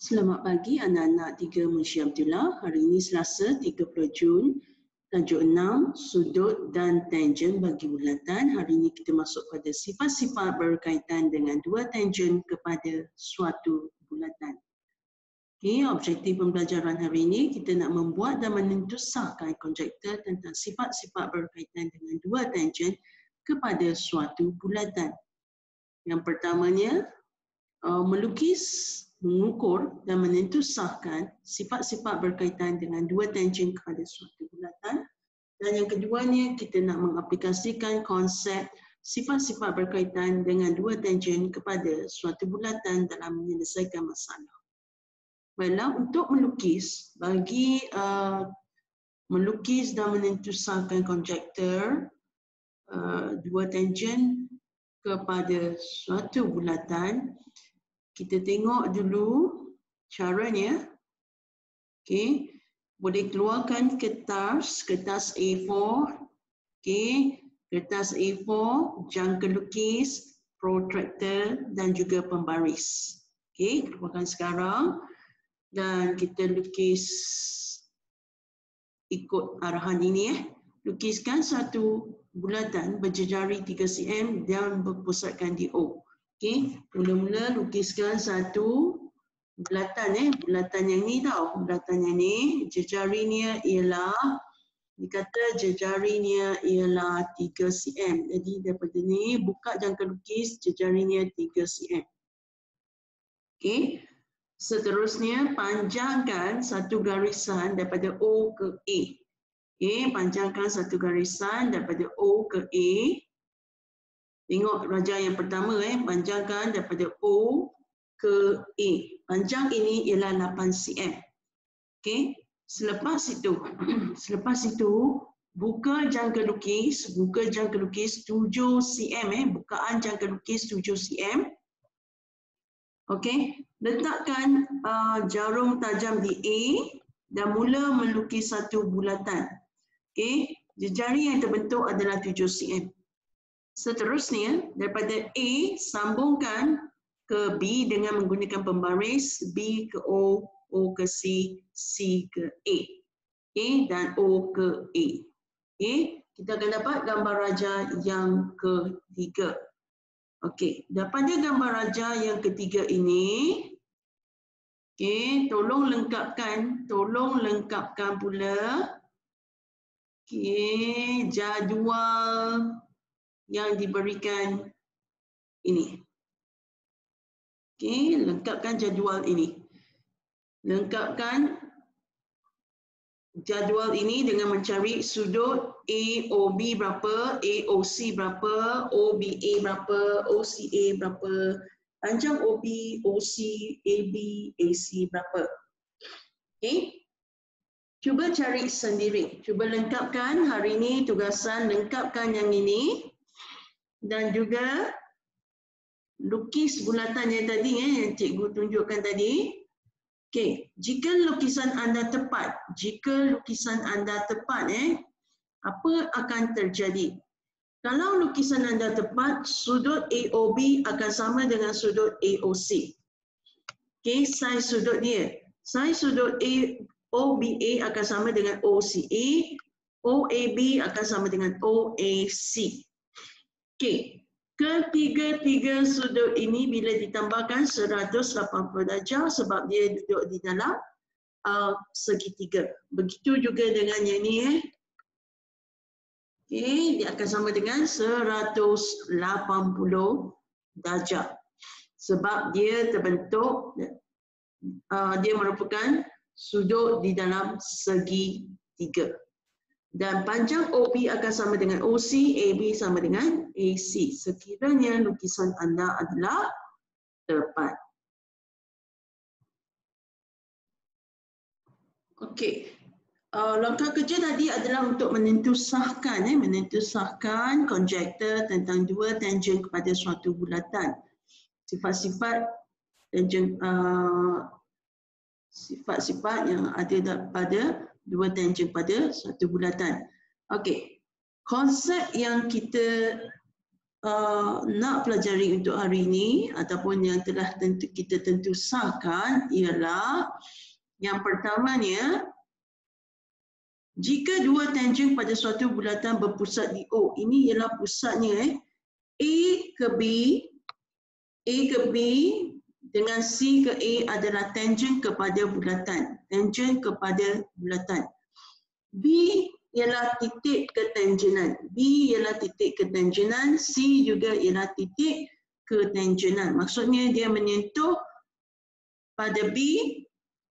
Selamat pagi anak-anak 3 Munshi Abdullah. Hari ini Selasa 30 Jun. Tajuk 6, sudut dan tangen bagi bulatan. Hari ini kita masuk pada sifat-sifat berkaitan dengan dua tangen kepada suatu bulatan. Okay, objektif pembelajaran hari ini kita nak membuat dan menentusahkan konjektor tentang sifat-sifat berkaitan dengan dua tangen kepada suatu bulatan. Yang pertamanya, melukis, mengukur dan menentusahkan sifat-sifat berkaitan dengan dua tangen kepada suatu bulatan. Dan yang keduanya, kita nak mengaplikasikan konsep sifat-sifat berkaitan dengan dua tangen kepada suatu bulatan dalam menyelesaikan masalah. Baiklah, untuk melukis, bagi melukis dan menentusahkan konjektor dua tangen kepada suatu bulatan, kita tengok dulu caranya. Okey, boleh keluarkan kertas A4. Okey, kertas A4, jangka lukis, protractor dan juga pembaris. Okey, keluarkan sekarang dan kita lukis ikut arahan ini. Lukiskan satu bulatan berjejari 3 cm dan berpusatkan di O. Okey, mula-mula lukiskan satu bulatan bulatan yang ni tau. Bulatan yang ni jejarinya ialah, dikata jejarinya ialah 3 cm. Jadi daripada ni buka jangka lukis jejarinya 3 cm. Okey. Seterusnya panjangkan satu garisan daripada O ke A. Okey, panjangkan satu garisan daripada O ke A. Tengok raja yang pertama panjangkan daripada O ke A. Panjang ini ialah 8 cm. Okey, selepas itu buka jangka lukis 7 cm bukaan jangka lukis 7 cm. Okey, letakkan jarum tajam di A dan mula melukis satu bulatan. Okey, jejari yang terbentuk adalah 7 cm. Seterusnya, daripada A, sambungkan ke B dengan menggunakan pembaris, B ke O, O ke C, C ke A. Okay, dan O ke A. Okay, kita akan dapat gambar raja yang ketiga. Okey, daripada gambar raja yang ketiga ini, okay, tolong lengkapkan pula okay, jadual yang diberikan ini. Okey, lengkapkan jadual ini. Lengkapkan jadual ini dengan mencari sudut AOB berapa, AOC berapa, OBA berapa, OCA berapa, panjang OB, OC, AB, AC berapa. Okey. Cuba cari sendiri. Cuba lengkapkan hari ini tugasan, lengkapkan yang ini. Dan juga lukis bulatan yang tadi yang cikgu tunjukkan tadi. Okey, jika lukisan anda tepat, apa akan terjadi? Kalau lukisan anda tepat, sudut AOB akan sama dengan sudut AOC. Okey, saiz sudut dia. Saiz sudut OBA akan sama dengan OCA, OAB akan sama dengan OAC. Okey, ketiga-tiga sudut ini bila ditambahkan 180 darjah sebab dia duduk di dalam segitiga. Begitu juga dengan yang ni Okey, dia akan sama dengan 180 darjah. Sebab dia terbentuk, dia merupakan sudut di dalam segitiga. Dan panjang OB akan sama dengan OC, AB sama dengan AC. Sekiranya lukisan anda adalah tepat. Okey. Langkah kerja tadi adalah untuk menentusahkan konjektor tentang dua tangen kepada suatu bulatan. Sifat-sifat tangen sifat-sifat yang ada pada dua tangen pada suatu bulatan. Okey, konsep yang kita nak pelajari untuk hari ini ataupun yang telah kita tentu sahkan ialah yang pertamanya, jika dua tangen pada suatu bulatan berpusat di O, ini ialah pusatnya A ke B dengan C ke A adalah tangen kepada bulatan. Tangen kepada bulatan. B ialah titik ketangenan. B ialah titik ketangenan. C juga ialah titik ketangenan. Maksudnya dia menyentuh pada B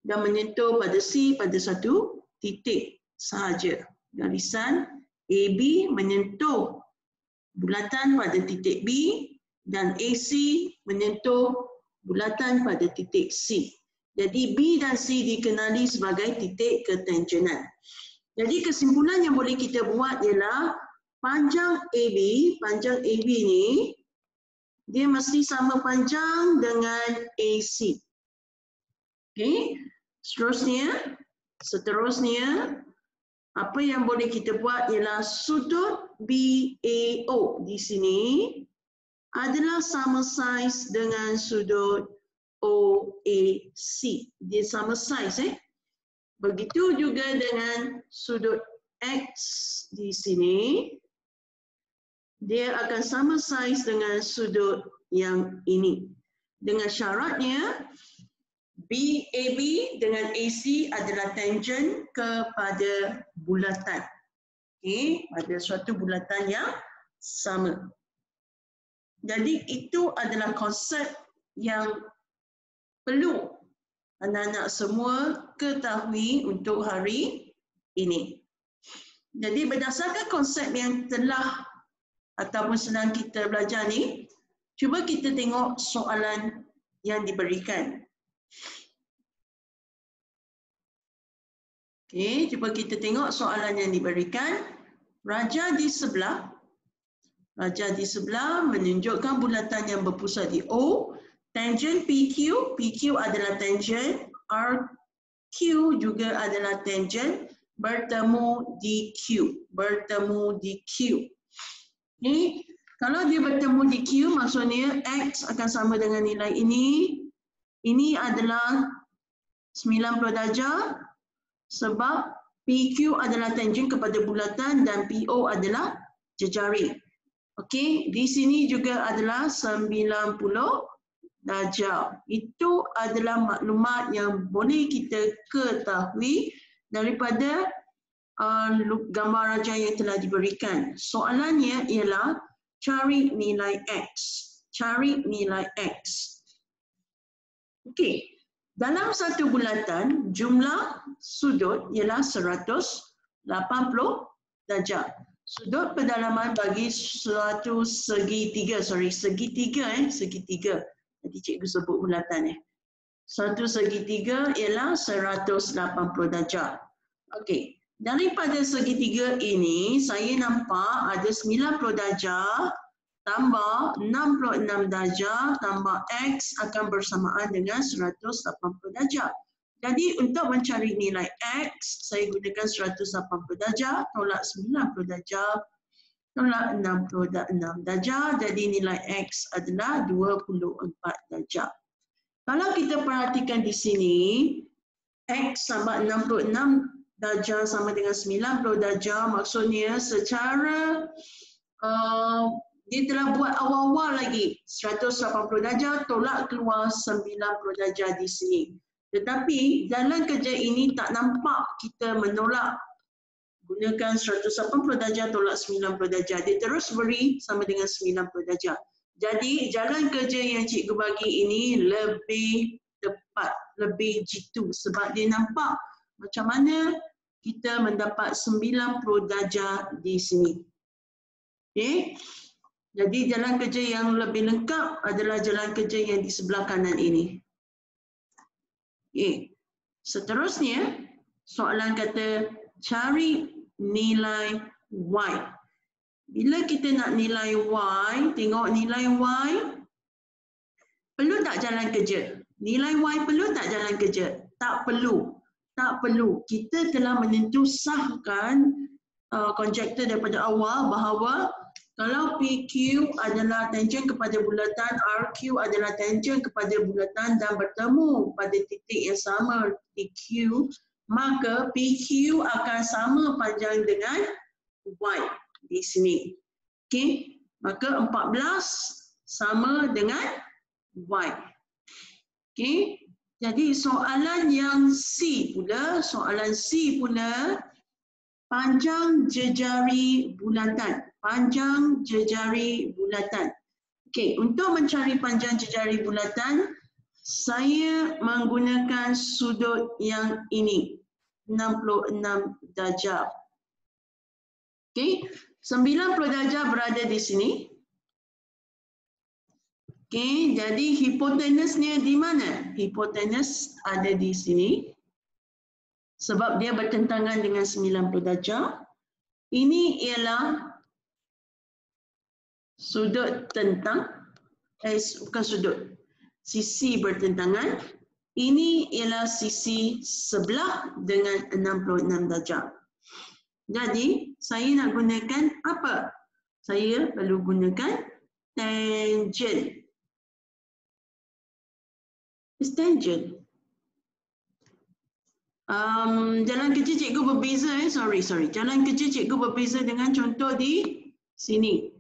dan menyentuh pada C pada satu titik sahaja. Garisan AB menyentuh bulatan pada titik B dan AC menyentuh bulatan pada titik C. Jadi B dan C dikenali sebagai titik ketangenan. Jadi kesimpulan yang boleh kita buat ialah panjang AB ni dia mesti sama panjang dengan AC. Okey. Seterusnya apa yang boleh kita buat ialah sudut BAO di sini adalah sama saiz dengan sudut OAC. Dia sama saiz Begitu juga dengan sudut X di sini. Dia akan sama saiz dengan sudut yang ini. Dengan syaratnya BAB dengan AC adalah tangen kepada bulatan. Okey, pada suatu bulatan yang sama. Jadi itu adalah konsep yang perlu anak-anak semua ketahui untuk hari ini. Jadi berdasarkan konsep yang telah ataupun sedang kita belajar ni, cuba kita tengok soalan yang diberikan. Okey, cuba kita tengok soalan yang diberikan. Raja di sebelah menunjukkan bulatan yang berpusat di O. Tangen PQ adalah tangen, RQ juga adalah tangen, bertemu di Q. Okay. Kalau dia bertemu di Q, maksudnya X akan sama dengan nilai ini. Ini adalah 90 darjah sebab PQ adalah tangen kepada bulatan dan PO adalah jejari. Okey, di sini juga adalah 90 darjah. Itu adalah maklumat yang boleh kita ketahui daripada gambar raja yang telah diberikan. Soalannya ialah cari nilai X. Okey, dalam satu bulatan jumlah sudut ialah 180 darjah. Sudut pedalaman bagi suatu segitiga. Tadi cikgu sebut bulatan Suatu segitiga ialah 180 darjah. Okey, daripada segitiga ini saya nampak ada 90 darjah tambah 66 darjah tambah X akan bersamaan dengan 180 darjah. Jadi untuk mencari nilai X, saya gunakan 180 darjah, tolak 90 darjah, tolak 66 darjah, jadi nilai X adalah 24 darjah. Kalau kita perhatikan di sini, X sama 66 darjah sama dengan 90 darjah, maksudnya secara dia telah buat awal-awal lagi 180 darjah, tolak keluar 90 darjah di sini. Tetapi dalam kerja ini tak nampak kita menolak gunakan 180 darjah tolak 90 darjah. Dia terus beri sama dengan 90 darjah. Jadi jalan kerja yang cikgu bagi ini lebih tepat, lebih jitu sebab dia nampak macam mana kita mendapat 90 darjah di sini. Okey. Jadi jalan kerja yang lebih lengkap adalah jalan kerja yang di sebelah kanan ini. Okay. Seterusnya, soalan kata cari nilai Y. Bila kita nak nilai Y, tengok nilai Y, perlu tak jalan kerja? Nilai Y perlu tak jalan kerja? Tak perlu. Tak perlu. Kita telah menentu sahkan konjektor daripada awal bahawa Kalau PQ adalah tangent kepada bulatan, RQ adalah tangent kepada bulatan dan bertemu pada titik yang sama di Q, maka PQ akan sama panjang dengan Y di sini. Okey, maka 14 sama dengan Y. Okey, jadi soalan yang C pula, panjang jejari bulatan. Panjang jejari bulatan. Okey, untuk mencari panjang jejari bulatan, saya menggunakan sudut yang ini, 66 darjah. Okey, 90 darjah berada di sini. Okey, jadi hipotenusnya di mana? Hipotenus ada di sini. Sebab dia bertentangan dengan 90 darjah. Ini ialah sudut tentang, bukan sudut, sisi bertentangan. Ini ialah sisi sebelah dengan 66 darjah. Jadi, saya nak gunakan apa? Saya perlu gunakan tangent. It's tangent. Jalan kerja cikgu berbeza, sorry. Jalan kerja cikgu berbeza dengan contoh di sini.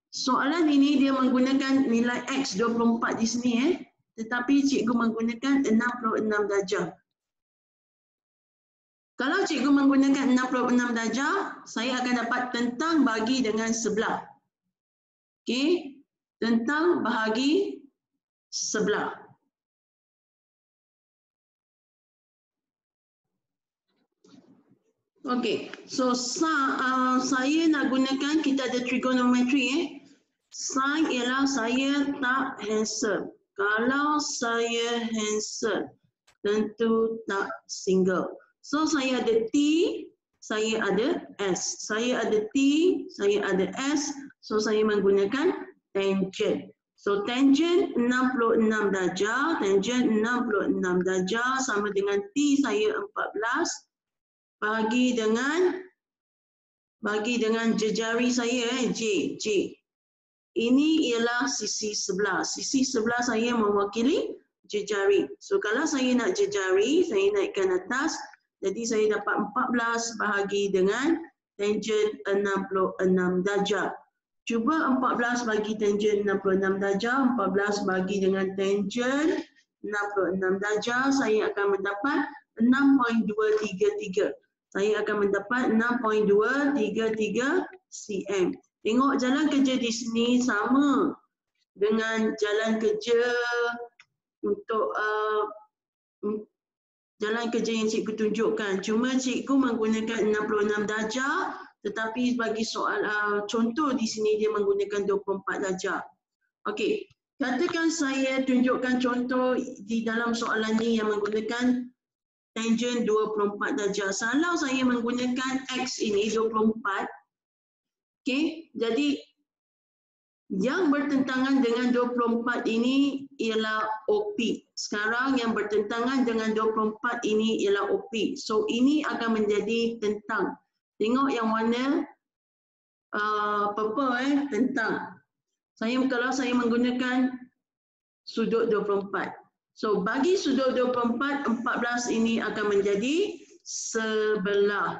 Soalan ini dia menggunakan nilai X 24 di sini, tetapi cikgu menggunakan 66 darjah. Kalau cikgu menggunakan 66 darjah, saya akan dapat tentang bagi dengan sebelah. Okey, tentang bahagi sebelah. Okey, so saya nak gunakan, kita ada trigonometri. Sin ialah saya tak handsome. Kalau saya handsome, tentu tak single. So saya ada T, saya ada S. Saya ada T, saya ada S. So saya menggunakan tangent. So tangent 66 darjah, tangent 66 darjah sama dengan T saya 14 bagi dengan jejari saya J. Ini ialah sisi sebelah. Sisi sebelah saya mewakili jejari. So kalau saya nak jejari, saya naikkan atas. Jadi saya dapat 14 bahagi dengan tangent 66 darjah. Cuba 14 bagi tangent 66 darjah, 14 bagi dengan tangent 66 darjah, saya akan mendapat 6.233. Saya akan mendapat 6.233 cm. Tengok jalan kerja di sini sama dengan jalan kerja untuk jalan kerja yang cikgu tunjukkan. Cuma cikgu menggunakan 66 darjah, tetapi bagi soal contoh di sini dia menggunakan 24 darjah. Okey, katakan saya tunjukkan contoh di dalam soalan ini yang menggunakan tangent 24 darjah. Kalau saya menggunakan X ini 24, okey, jadi yang bertentangan dengan 24 ini ialah OP. Sekarang yang bertentangan dengan 24 ini ialah OP. So ini akan menjadi tentang. Tengok yang warna purple, tentang. Kalau saya menggunakan sudut 24. So bagi sudut 24, 14 ini akan menjadi sebelah.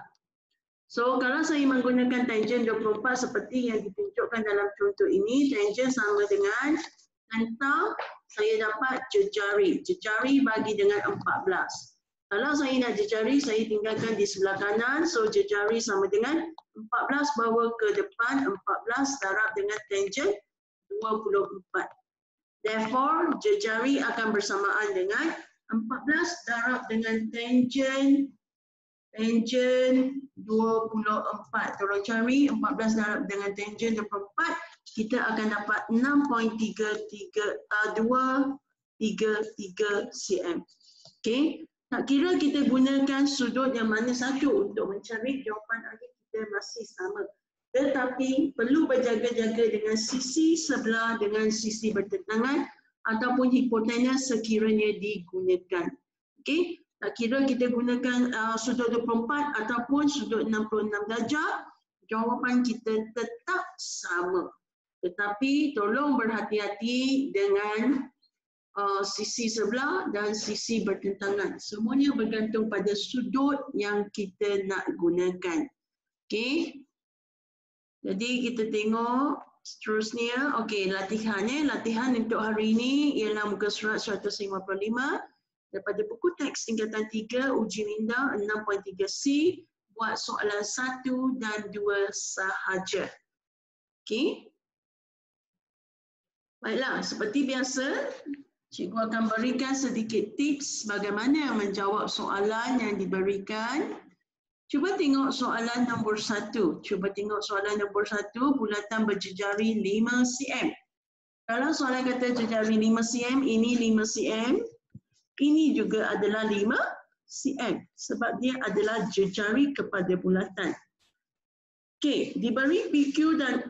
So kalau saya menggunakan tangent 24 seperti yang ditunjukkan dalam contoh ini, tangent sama dengan tentang, saya dapat jejari. Jejari bagi dengan 14. Kalau saya nak jejari, saya tinggalkan di sebelah kanan. So jejari sama dengan 14 bawa ke depan, 14 darab dengan tangent 24. Therefore, jejari akan bersamaan dengan 14 darab dengan tangent 24. Tolong cari 14 darab dengan tangent 24. Kita akan dapat 6.233 cm. Okey. Tak kira kita gunakan sudut yang mana satu untuk mencari jawapan akhir kita masih sama. Tetapi perlu berjaga-jaga dengan sisi sebelah dengan sisi bertentangan ataupun hipotenus sekiranya digunakan. Okey. Tak kira kita gunakan sudut 24 ataupun sudut 66 darjah, jawapan kita tetap sama. Tetapi tolong berhati-hati dengan sisi sebelah dan sisi bertentangan. Semuanya bergantung pada sudut yang kita nak gunakan. Okey. Jadi kita tengok seterusnya. Okey, latihan. Latihan untuk hari ini ialah muka surat 155 daripada buku teks tingkatan 3 uji minda 6.3C. Buat soalan 1 dan 2 sahaja. Okey. Baiklah, seperti biasa, cikgu akan berikan sedikit tips bagaimana menjawab soalan yang diberikan. Cuba tengok soalan nombor 1. Cuba tengok soalan nombor 1, bulatan berjejari 5 cm. Kalau soalan kata jejari 5 cm, ini 5 cm, ini juga adalah 5 cm sebab dia adalah jejari kepada bulatan. Okey, diberi PQ dan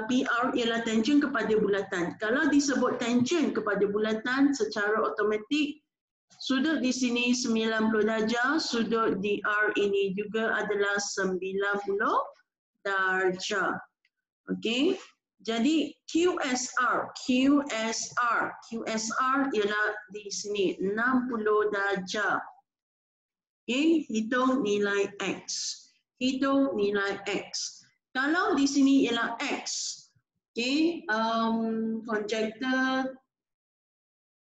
PR ialah tangen kepada bulatan. Kalau disebut tangen kepada bulatan secara automatik, sudut di sini 90 darjah, sudut DR ini juga adalah 90 darjah. Okey, jadi QSR ialah di sini 60 darjah. Okey, hitung nilai X. Hitung nilai X. Kalau di sini ialah X, okay, konjektor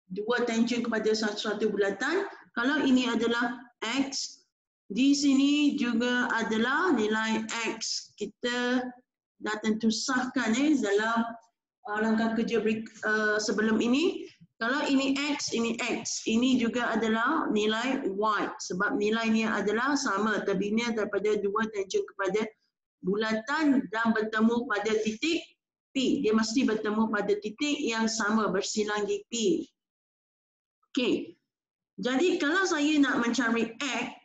dua tangen kepada suatu bulatan. Kalau ini adalah X, di sini juga adalah nilai X. Kita dah tentu sahkan dalam langkah kerja sebelum ini. Kalau ini X, ini X. Ini juga adalah nilai Y. Sebab nilainya adalah sama. Terbina daripada dua tangen kepada bulatan dan bertemu pada titik P. Dia mesti bertemu pada titik yang sama, bersilang di P. Okey. Jadi kalau saya nak mencari X,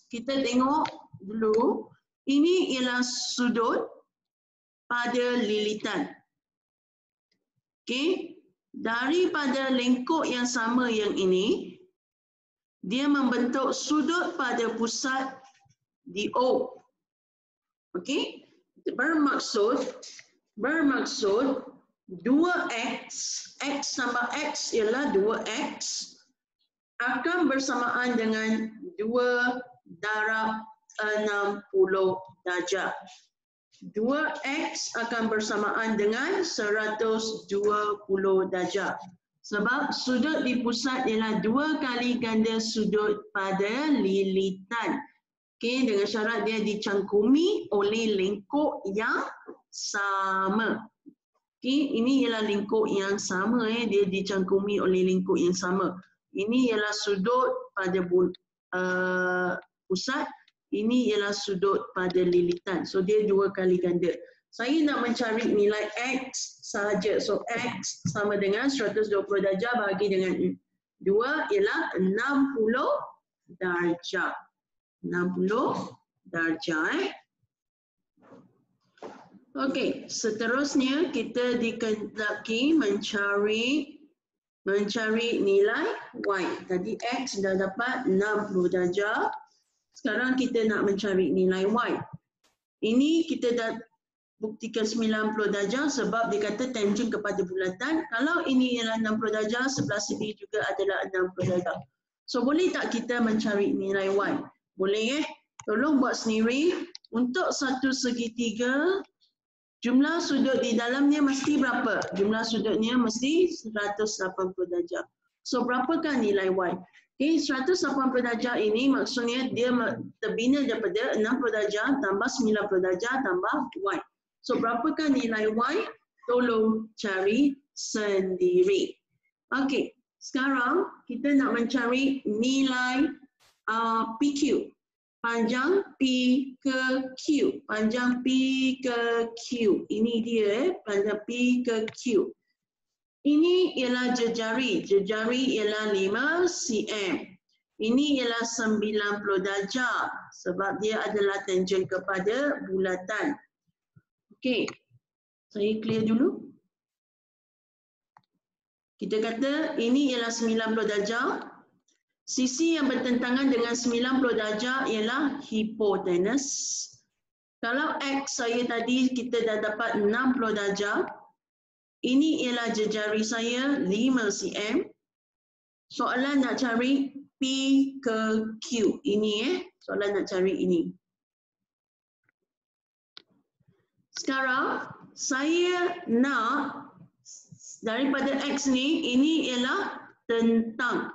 kita tengok dulu. Ini ialah sudut pada lilitan. Okey. Daripada lengkuk yang sama yang ini, dia membentuk sudut pada pusat di O. Okey? Bermaksud 2X, X tambah X ialah 2X, akan bersamaan dengan 2 darab 60 darjah. 2X akan bersamaan dengan 120 darjah. Sebab sudut di pusat ialah 2 kali ganda sudut pada lilitan. Okey, dengan syarat dia dicangkumi oleh lengkuk yang sama. Okey, ini ialah lengkuk yang sama, dia dicangkumi oleh lengkuk yang sama. Ini ialah sudut pada pusat. Ini ialah sudut pada lilitan. So dia 2 kali ganda. Saya nak mencari nilai X sahaja. So X sama dengan 120 darjah bahagi dengan 2 ialah 60 darjah. 60 darjah. Okey, seterusnya kita dikehendaki mencari nilai Y. Tadi X dah dapat 60 darjah. Sekarang kita nak mencari nilai Y. Ini kita dah buktikan 90 darjah sebab dia kata tangen kepada bulatan. Kalau ini ialah 60 darjah, sebelah sini juga adalah 60 darjah. So boleh tak kita mencari nilai Y? Boleh Tolong buat sendiri. Untuk satu segitiga, jumlah sudut di dalamnya mesti berapa? Jumlah sudutnya mesti 180 darjah. So berapakah nilai Y? Okay, 180 darjah ini maksudnya dia terbina daripada 60 darjah tambah 90 darjah tambah Y. So berapakah nilai Y? Tolong cari sendiri. Okey, sekarang kita nak mencari nilai PQ. Panjang P ke Q. Panjang P ke Q. Ini dia panjang P ke Q. Ini ialah jejari. Jejari ialah 5 cm. Ini ialah 90 darjah sebab dia adalah tangen kepada bulatan. Okey. Saya clear dulu. Kita kata ini ialah 90 darjah. Sisi yang bertentangan dengan 90 darjah ialah hipotenus. Kalau X saya tadi kita dah dapat 60 darjah. Ini ialah jejari saya 5 cm. Soalan nak cari P ke Q. Ini soalan nak cari ini. Sekarang saya nak daripada X ni, ini ialah tentang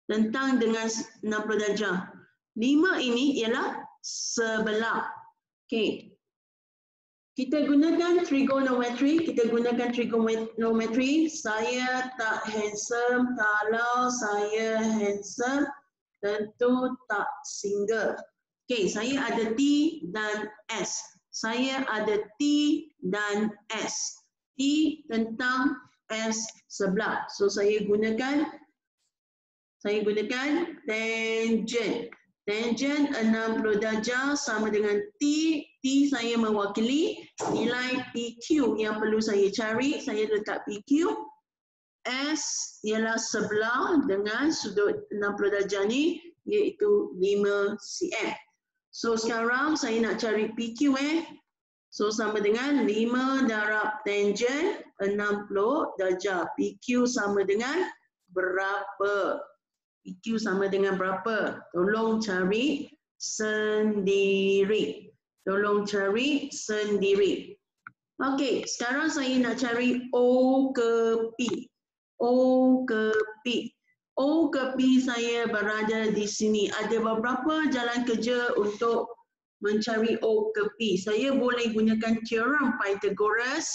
dengan 60 darjah. 5 ini ialah sebelah. Okey. Kita gunakan trigonometri. Saya tak handsome. Kalau saya handsome, tentu tak single. Okey, saya ada T dan S. Saya ada T dan S. T tentang S sebelah. So saya gunakan tangent. Tangent 60 darjah sama dengan T. T saya mewakili nilai PQ yang perlu saya cari. Saya letak PQ. S ialah sebelah dengan sudut 60 darjah ni, iaitu 5 cm. So sekarang saya nak cari PQ So sama dengan 5 darab tangent 60 darjah. PQ sama dengan berapa? PQ sama dengan berapa? Tolong cari sendiri. Okey, sekarang saya nak cari O ke P. O ke P saya berada di sini. Ada beberapa jalan kerja untuk mencari O ke P. Saya boleh gunakan teorem Pythagoras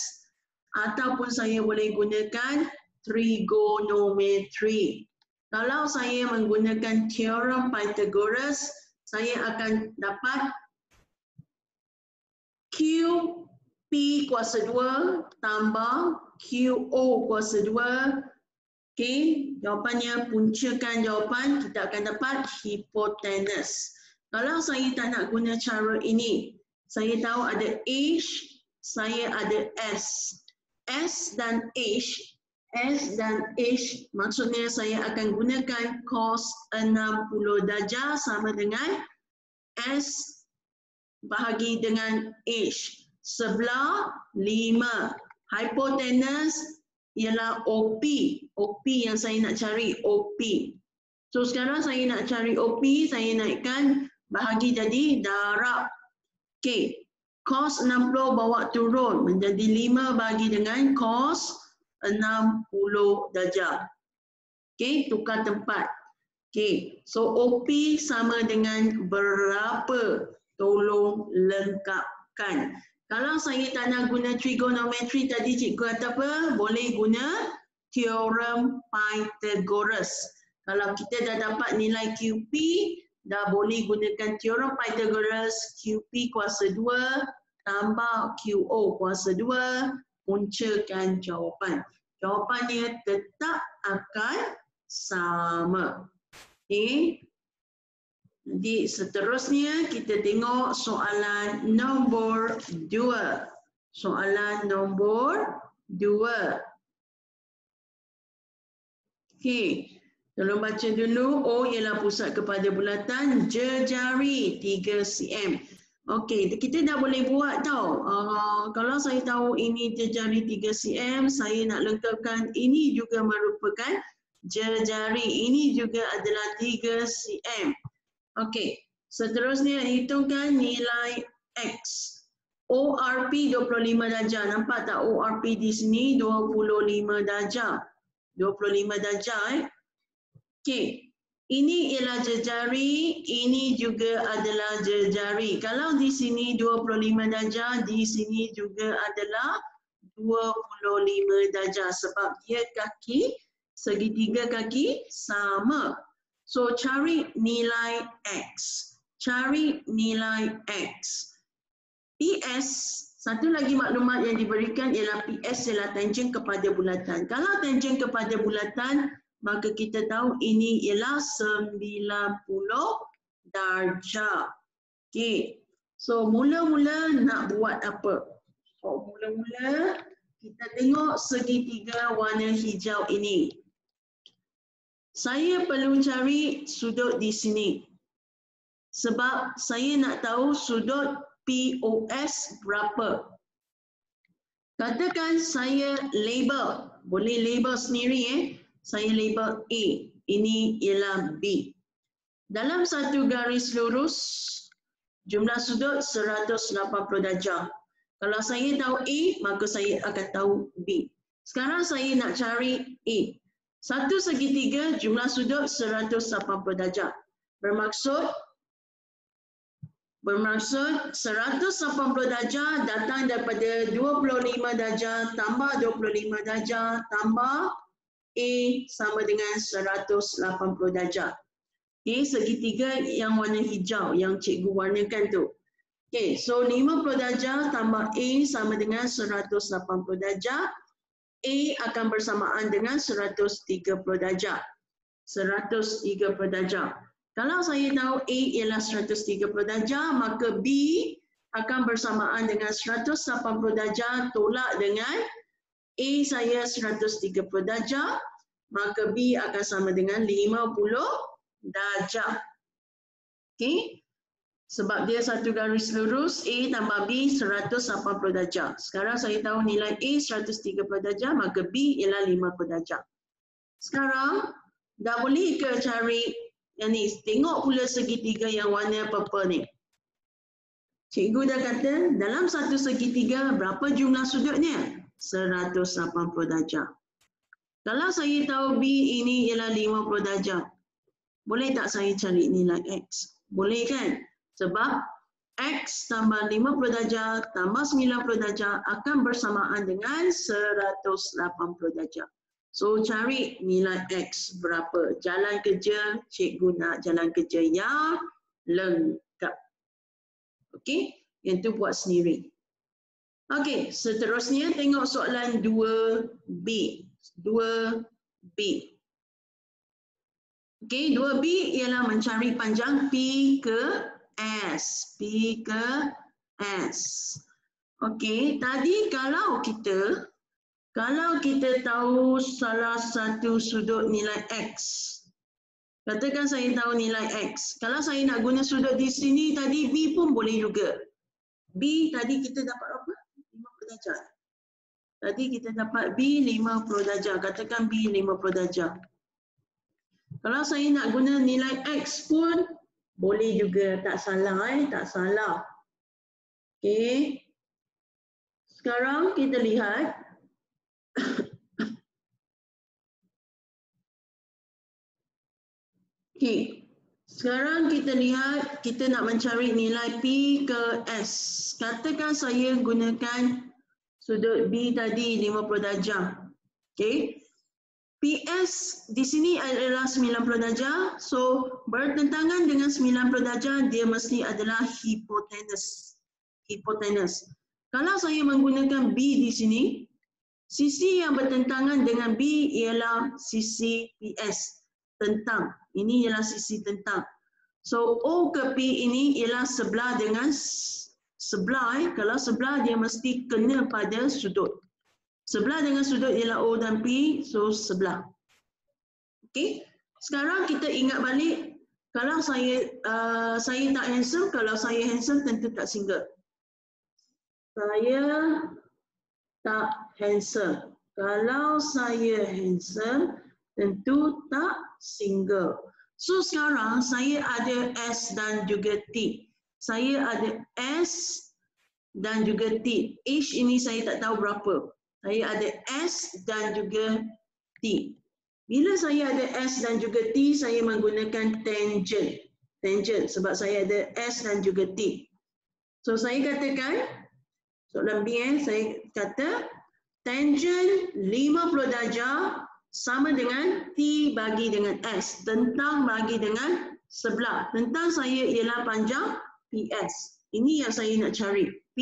ataupun saya boleh gunakan trigonometri. Kalau saya menggunakan teorem Pythagoras, saya akan dapat QP kuasa 2 tambah QO kuasa 2. Okey, jawapannya puncakan jawapan, kita akan dapat hipotenus. Kalau saya tak nak guna cara ini, saya tahu ada H, saya ada S. S dan H maksudnya saya akan gunakan cos 60 darjah sama dengan S bahagi dengan H. Sebelah 5. Hipotenus ialah OP. OP yang saya nak cari, OP. So sekarang saya nak cari OP, saya naikkan bahagi jadi darab. Okey. Cos 60 bawa turun menjadi 5 bagi dengan cos 60 darjah. Okey, tukar tempat. Okey, so OP sama dengan berapa? Tolong lengkapkan. Kalau saya tak nak guna trigonometri tadi, cikgu kata apa? Boleh guna teorem Pythagoras. Kalau kita dah dapat nilai QP, dah boleh gunakan teorem Pythagoras. QP kuasa 2 tambah QO kuasa 2. Puncakan jawapan. Jawapannya tetap akan sama. Okey. Jadi seterusnya kita tengok soalan nombor 2. Soalan nombor 2. Okey. Tolong baca dulu. O ialah pusat kepada bulatan jejari 3 cm. Okey, kita dah boleh buat tau. Kalau saya tahu ini jejari 3 cm, saya nak lengkapkan ini juga merupakan jejari. Ini juga adalah 3 cm. Okey, seterusnya hitungkan nilai X. ORP 25 darjah. Nampak tak ORP di sini 25 darjah. 25 darjah. Okey. Ini ialah jejari, ini juga adalah jejari. Kalau di sini 25 darjah, di sini juga adalah 25 darjah sebab dia kaki, segitiga kaki sama. So cari nilai X. Cari nilai X. PS, satu lagi maklumat yang diberikan ialah PS ialah tangent kepada bulatan. Kalau tangent kepada bulatan, maka kita tahu ini ialah 90 darjah. Okey. So mula-mula nak buat apa? So mula-mula kita tengok segitiga warna hijau ini. Saya perlu cari sudut di sini. Sebab saya nak tahu sudut POS berapa? Katakan saya label, boleh label sendiri Saya label A, ini ialah B. Dalam satu garis lurus, jumlah sudut 180 darjah. Kalau saya tahu A, maka saya akan tahu B. Sekarang saya nak cari A. Satu segitiga jumlah sudut 180 darjah. Bermaksud 180 darjah datang daripada 25 darjah tambah 25 darjah tambah A sama dengan 180 darjah. Okay, segitiga yang warna hijau yang cikgu warnakan tu. Okay, so 50 darjah tambah A sama dengan 180 darjah. A akan bersamaan dengan 130 darjah. 130 darjah. Kalau saya tahu A ialah 130 darjah, maka B akan bersamaan dengan 180 darjah tolak dengan A saya 130 darjah, maka B akan sama dengan 50 darjah. Okey. Sebab dia satu garis lurus, A tambah B 180 darjah. Sekarang saya tahu nilai A 130 darjah, maka B ialah 50 darjah. Sekarang, dah boleh ke cari yang ni? Tengok pula segitiga yang warna purple ni. Cikgu dah kata, dalam satu segitiga, berapa jumlah sudutnya? 180 darjah. Kalau saya tahu B ini ialah 50 darjah, boleh tak saya cari nilai X? Boleh kan? Sebab X tambah 50 darjah tambah 90 darjah akan bersamaan dengan 180 darjah. So cari nilai X berapa. Jalan kerja, cikgu nak jalan kerja yang lengkap. Okey, yang tu buat sendiri. Okey, seterusnya tengok soalan 2B. 2B. Okey, 2B ialah mencari panjang P ke S. P ke S. Okey, tadi kalau kita tahu salah satu sudut nilai X. Katakan saya tahu nilai X. Kalau saya nak guna sudut di sini tadi B pun boleh juga. B tadi kita dapat apa? 50 darjah. Tadi kita dapat B 50 darjah. Katakan B 50 darjah. Kalau saya nak guna nilai X pun boleh juga. Tak salah tak salah. Okey. Sekarang kita lihat. Okey. Sekarang kita lihat, kita nak mencari nilai P ke S. Katakan saya gunakan sudut B tadi 50 darjah. Okey. PS di sini adalah 90 darjah. So, bertentangan dengan 90 darjah, dia mesti adalah hipotenus. Hipotenus. Kalau saya menggunakan B di sini, sisi yang bertentangan dengan B ialah sisi PS. Tentang. Ini ialah sisi tentang. So, O ke P ini ialah sebelah dengan sebelah. Kalau sebelah, dia mesti kena pada sudut. Sebelah dengan sudut ialah O dan P, so sebelah. Okey. Sekarang kita ingat balik, kalau saya tak handsome, kalau saya handsome tentu tak single. Saya tak handsome. Kalau saya handsome, tentu tak single. So sekarang saya ada S dan juga T. Saya ada S dan juga T. H ini saya tak tahu berapa. Saya ada S dan juga T. Bila saya ada S dan juga T, saya menggunakan tangent. Tangent sebab saya ada S dan juga T. So saya katakan, soalan B saya kata, tangent 50 darjah sama dengan T bagi dengan S. Tentang bagi dengan sebelah. Tentang saya ialah panjang PS. Ini yang saya nak cari. P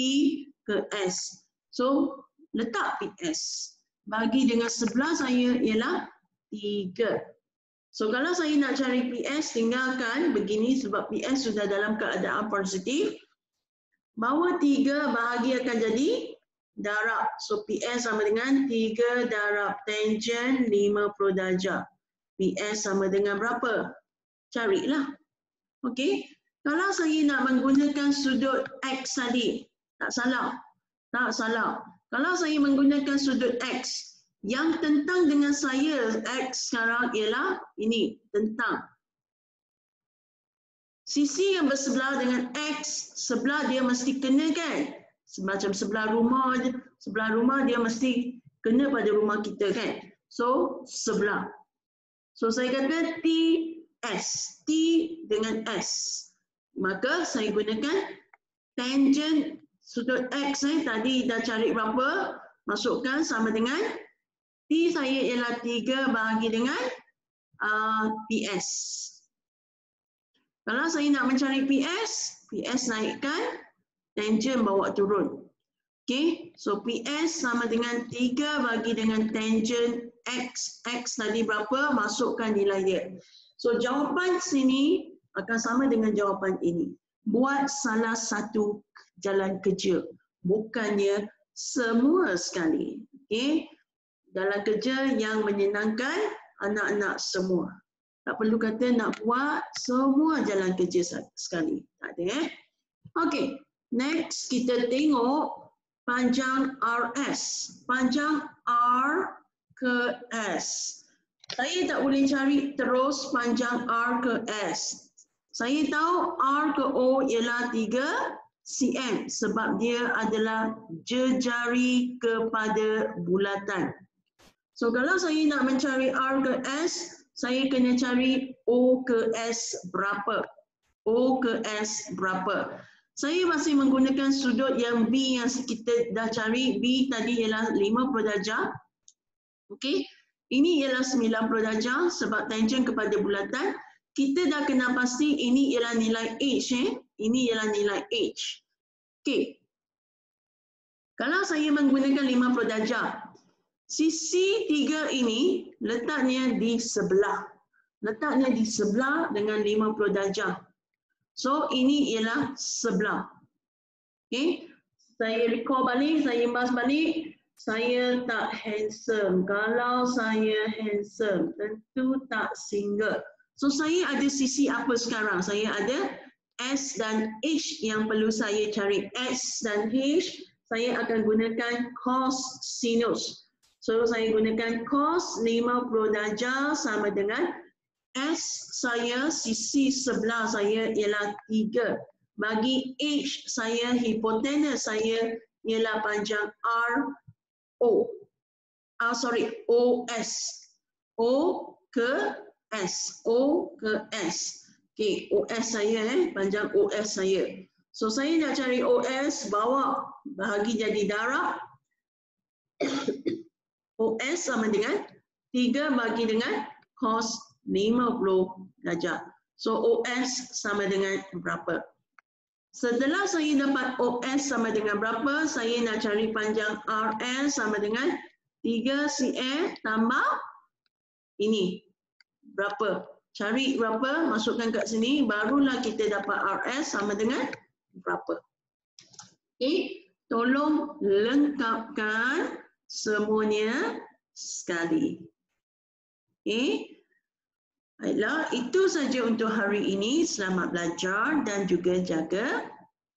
ke S. So, letak PS. Bagi dengan sebelah saya ialah 3. So kalau saya nak cari PS, tinggalkan begini sebab PS sudah dalam keadaan positif. Bawah 3 bahagi akan jadi darab. So PS sama dengan 3 darab tangent 50 darjah. PS sama dengan berapa? Carilah. Okey. Kalau saya nak menggunakan sudut X tadi, tak salah. Tak salah. Kalau saya menggunakan sudut X, yang tentang dengan saya X sekarang ialah ini, tentang. Sisi yang bersebelah dengan X, sebelah dia mesti kena kan? Macam sebelah rumah dia mesti kena pada rumah kita kan? So, sebelah. So, saya kata TS, T dengan S. Maka saya gunakan tangent sudut X tadi dah cari berapa, masukkan sama dengan T saya ialah 3 bahagi dengan PS. Kalau saya nak mencari PS, PS naikkan, tangent bawa turun. Okay, so PS sama dengan 3 bagi dengan tangent X. X tadi berapa, masukkan nilai dia. So jawapan sini akan sama dengan jawapan ini. Buat salah satu jalan kerja, bukannya semua sekali. Okay, jalan kerja yang menyenangkan anak-anak semua. Tak perlu kata nak buat semua jalan kerja sekali. Tak ada. Okay, next kita tengok panjang RS. Panjang R ke S. Saya tak boleh cari terus panjang R ke S. Saya tahu R ke O ialah 3 cm sebab dia adalah jejari kepada bulatan. So kalau saya nak mencari R ke S, saya kena cari O ke S berapa. O ke S berapa. Saya masih menggunakan sudut yang B yang kita dah cari. B tadi ialah 50 darjah. Okey. Ini ialah 90 darjah sebab tangent kepada bulatan. Kita dah kenal pasti ini ialah nilai H. Ini ialah nilai H. Okey. Kalau saya menggunakan 50 darjah, sisi 3 ini letaknya di sebelah. Letaknya di sebelah dengan 50 darjah. So, ini ialah sebelah. Okay. Saya recall balik, saya imbas balik. Saya tak handsome. Kalau saya handsome, tentu tak single. So, saya ada sisi apa sekarang? Saya ada S dan H yang perlu saya cari. S dan H, saya akan gunakan cos sinus. So, saya gunakan cos 50 darjah sama dengan S saya, sisi sebelah saya ialah 3. Bagi H saya, hipotenus saya ialah panjang R O. OS. O ke S. O ke S. Okey, OS saya panjang OS saya. So saya nak cari OS, bawa bahagi jadi darab. OS sama dengan 3 bagi dengan cos 50 darjah. So OS sama dengan berapa? Setelah saya dapat OS sama dengan berapa, saya nak cari panjang RS sama dengan 3 cm tambah ini. Berapa? Cari berapa, masukkan kat sini, barulah kita dapat RS sama dengan berapa. Okey, tolong lengkapkan semuanya sekali. Okey. Baiklah, itu saja untuk hari ini. Selamat belajar dan juga jaga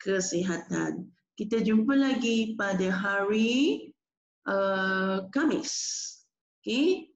kesihatan. Kita jumpa lagi pada hari Khamis. Okay?